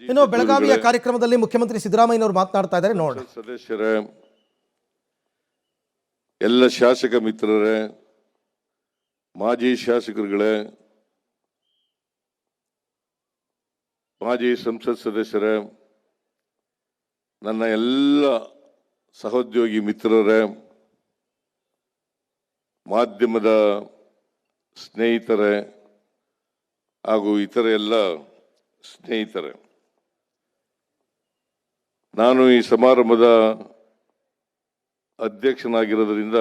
ಇನ್ನು ಬೆಳಗಾವಿಯ ಕಾರ್ಯಕ್ರಮದಲ್ಲಿ ಮುಖ್ಯಮಂತ್ರಿ ಸಿದ್ದರಾಮಯ್ಯನವರು ಮಾತನಾಡ್ತಾ ಇದ್ದಾರೆ ನೋಡೋಣ. ಸದಸ್ಯರೇ, ಎಲ್ಲ ಶಾಸಕ ಮಿತ್ರರೇ, ಮಾಜಿ ಶಾಸಕರುಗಳೇ, ಮಾಜಿ ಸಂಸತ್ ಸದಸ್ಯರೇ, ನನ್ನ ಎಲ್ಲ ಸಹೋದ್ಯೋಗಿ ಮಿತ್ರರೇ, ಮಾಧ್ಯಮದ ಸ್ನೇಹಿತರೇ ಹಾಗೂ ಇತರ ಎಲ್ಲ ಸ್ನೇಹಿತರೇ, ನಾನು ಈ ಸಮಾರಂಭದ ಅಧ್ಯಕ್ಷನಾಗಿರೋದ್ರಿಂದ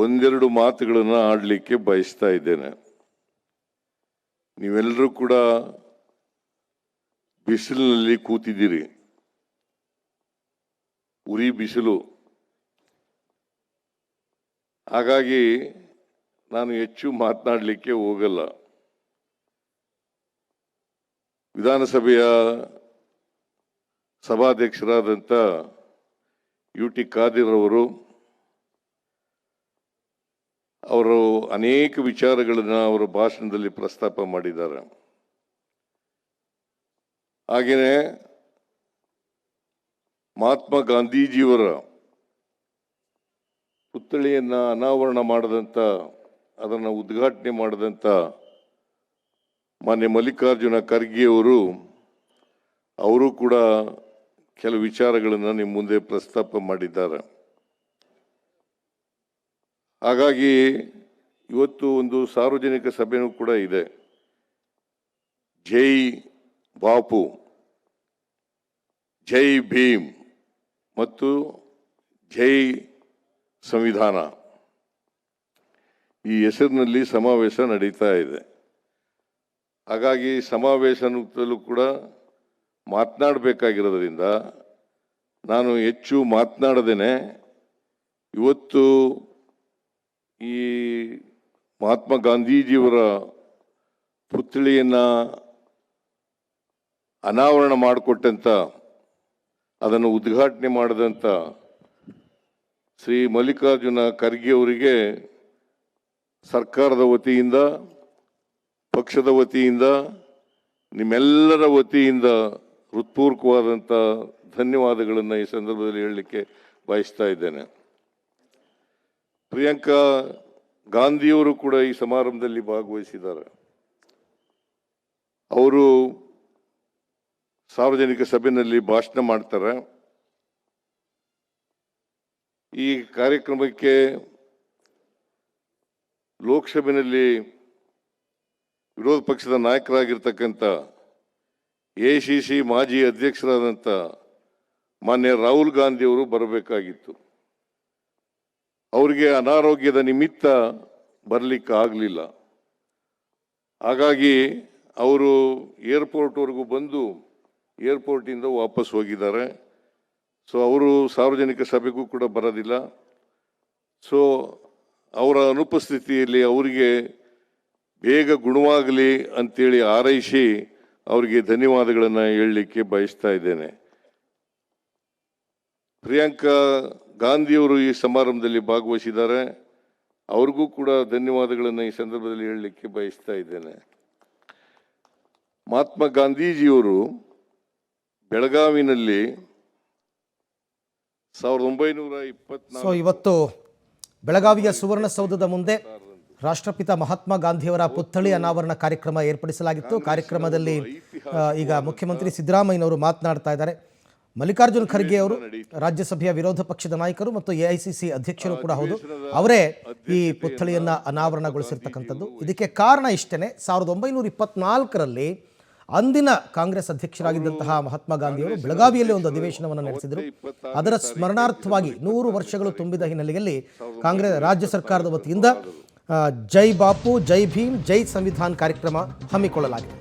ಒಂದೆರಡು ಮಾತುಗಳನ್ನು ಆಡಲಿಕ್ಕೆ ಬಯಸ್ತಾ ಇದ್ದೇನೆ. ನೀವೆಲ್ಲರೂ ಕೂಡ ಬಿಸಿಲಿನಲ್ಲಿ ಕೂತಿದ್ದೀರಿ, ಉರಿ ಬಿಸಿಲು. ಹಾಗಾಗಿ ನಾನು ಹೆಚ್ಚು ಮಾತನಾಡಲಿಕ್ಕೆ ಹೋಗಲ್ಲ. ವಿಧಾನಸಭೆಯ ಸಭಾಧ್ಯಕ್ಷರಾದಂಥ UT ಖಾದರ್ ಅವರು ಅನೇಕ ವಿಚಾರಗಳನ್ನು ಅವರ ಭಾಷಣದಲ್ಲಿ ಪ್ರಸ್ತಾಪ ಮಾಡಿದ್ದಾರೆ. ಹಾಗೆಯೇ ಮಹಾತ್ಮ ಗಾಂಧೀಜಿಯವರ ಪುತ್ಥಳಿಯನ್ನು ಅನಾವರಣ ಮಾಡಿದಂಥ, ಅದನ್ನು ಉದ್ಘಾಟನೆ ಮಾಡಿದಂಥ ಮಾನ್ಯ ಮಲ್ಲಿಕಾರ್ಜುನ ಖರ್ಗೆ ಅವರು ಕೂಡ ಕೆಲವು ವಿಚಾರಗಳನ್ನು ನಿಮ್ಮ ಮುಂದೆ ಪ್ರಸ್ತಾಪ ಮಾಡಿದ್ದಾರೆ. ಹಾಗಾಗಿ ಇವತ್ತು ಒಂದು ಸಾರ್ವಜನಿಕ ಸಭೆಯೂ ಕೂಡ ಇದೆ. ಜೈ ಬಾಪು, ಜೈ ಭೀಮ್ ಮತ್ತು ಜೈ ಸಂವಿಧಾನ, ಈ ಹೆಸರಿನಲ್ಲಿ ಸಮಾವೇಶ ನಡೀತಾ ಇದೆ. ಹಾಗಾಗಿ ಸಮಾವೇಶದಲ್ಲೂ ಕೂಡ ಮಾತನಾಡಬೇಕಾಗಿರೋದ್ರಿಂದ ನಾನು ಹೆಚ್ಚು ಮಾತನಾಡದೇನೆ ಇವತ್ತು ಈ ಮಹಾತ್ಮ ಗಾಂಧೀಜಿಯವರ ಪುತ್ಥಳಿಯನ್ನು ಅನಾವರಣ ಮಾಡಿಕೊಟ್ಟಂಥ, ಅದನ್ನು ಉದ್ಘಾಟನೆ ಮಾಡಿದಂಥ ಶ್ರೀ ಮಲ್ಲಿಕಾರ್ಜುನ ಖರ್ಗೆ ಅವರಿಗೆ ಸರ್ಕಾರದ ವತಿಯಿಂದ, ಪಕ್ಷದ ವತಿಯಿಂದ, ನಿಮ್ಮೆಲ್ಲರ ವತಿಯಿಂದ ಹೃತ್ಪೂರ್ವಕವಾದಂಥ ಧನ್ಯವಾದಗಳನ್ನು ಈ ಸಂದರ್ಭದಲ್ಲಿ ಹೇಳಲಿಕ್ಕೆ ಬಯಸ್ತಾ ಇದ್ದೇನೆ. ಪ್ರಿಯಾಂಕಾ ಗಾಂಧಿಯವರು ಕೂಡ ಈ ಸಮಾರಂಭದಲ್ಲಿ ಭಾಗವಹಿಸಿದ್ದಾರೆ. ಅವರು ಸಾರ್ವಜನಿಕ ಸಭೆಯಲ್ಲಿ ಭಾಷಣ ಮಾಡ್ತಾರೆ. ಈ ಕಾರ್ಯಕ್ರಮಕ್ಕೆ ಲೋಕಸಭೆಯಲ್ಲಿ ವಿರೋಧ ಪಕ್ಷದ ನಾಯಕರಾಗಿರ್ತಕ್ಕಂಥ ACC ಮಾಜಿ ಅಧ್ಯಕ್ಷರಾದಂಥ ಮಾನ್ಯ ರಾಹುಲ್ ಗಾಂಧಿ ಅವರು ಬರಬೇಕಾಗಿತ್ತು. ಅವರಿಗೆ ಅನಾರೋಗ್ಯದ ನಿಮಿತ್ತ ಬರಲಿಕ್ಕೆ ಆಗಲಿಲ್ಲ. ಹಾಗಾಗಿ ಅವರು ಏರ್ಪೋರ್ಟ್ವರೆಗೂ ಬಂದು ಏರ್ಪೋರ್ಟಿಂದ ವಾಪಸ್ ಹೋಗಿದ್ದಾರೆ. ಸೊ ಅವರು ಸಾರ್ವಜನಿಕ ಸಭೆಗೂ ಕೂಡ ಬರೋದಿಲ್ಲ. ಸೊ ಅವರ ಅನುಪಸ್ಥಿತಿಯಲ್ಲಿ ಅವರಿಗೆ ಬೇಗ ಗುಣವಾಗಲಿ ಅಂತೇಳಿ ಹಾರೈಸಿ ಅವರಿಗೆ ಧನ್ಯವಾದಗಳನ್ನು ಹೇಳಲಿಕ್ಕೆ ಬಯಸ್ತಾ ಇದ್ದೇನೆ. ಪ್ರಿಯಾಂಕಾ ಗಾಂಧಿಯವರು ಈ ಸಮಾರಂಭದಲ್ಲಿ ಭಾಗವಹಿಸಿದ್ದಾರೆ. ಅವ್ರಿಗೂ ಕೂಡ ಧನ್ಯವಾದಗಳನ್ನು ಈ ಸಂದರ್ಭದಲ್ಲಿ ಹೇಳಲಿಕ್ಕೆ ಬಯಸ್ತಾ ಇದ್ದೇನೆ. ಮಹಾತ್ಮ ಗಾಂಧೀಜಿಯವರು ಬೆಳಗಾವಿನಲ್ಲಿ 1924 ಇವತ್ತು ಬೆಳಗಾವಿಯ ಸುವರ್ಣಸೌಧದ ಮುಂದೆ ರಾಷ್ಟ್ರಪಿತ ಮಹಾತ್ಮ ಗಾಂಧಿಯವರ ಪುತ್ಥಳಿ ಅನಾವರಣ ಕಾರ್ಯಕ್ರಮ ಏರ್ಪಡಿಸಲಾಗಿತ್ತು. ಕಾರ್ಯಕ್ರಮದಲ್ಲಿ ಈಗ ಮುಖ್ಯಮಂತ್ರಿ ಸಿದ್ದರಾಮಯ್ಯನವರು ಮಾತನಾಡ್ತಾ ಇದ್ದಾರೆ. ಮಲ್ಲಿಕಾರ್ಜುನ ಖರ್ಗೆ ಅವರು ರಾಜ್ಯಸಭೆಯ ವಿರೋಧ ಪಕ್ಷದ ನಾಯಕರು ಮತ್ತು AICC ಅಧ್ಯಕ್ಷರು ಕೂಡ ಹೌದು. ಅವರೇ ಈ ಪುತ್ಥಳಿಯನ್ನು ಅನಾವರಣಗೊಳಿಸಿರ್ತಕ್ಕಂಥದ್ದು. ಇದಕ್ಕೆ ಕಾರಣ ಇಷ್ಟೇ, 1924ರಲ್ಲಿ ಅಂದಿನ ಕಾಂಗ್ರೆಸ್ ಅಧ್ಯಕ್ಷರಾಗಿದ್ದಂತಹ ಮಹಾತ್ಮ ಗಾಂಧಿಯವರು ಬೆಳಗಾವಿಯಲ್ಲಿ ಒಂದು ಅಧಿವೇಶನವನ್ನು ನಡೆಸಿದರು. ಅದರ ಸ್ಮರಣಾರ್ಥವಾಗಿ 100 ವರ್ಷಗಳು ತುಂಬಿದ ಹಿನ್ನೆಲೆಯಲ್ಲಿ ಕಾಂಗ್ರೆಸ್ ರಾಜ್ಯ ಸರ್ಕಾರದ ವತಿಯಿಂದ ಜೈ ಬಾಪು, ಜೈ ಭೀಮ್, ಜೈ ಸಂವಿಧಾನ್ ಕಾರ್ಯಕ್ರಮ ಹಮ್ಮಿಕೊಳ್ಳಲಾಗಿದೆ.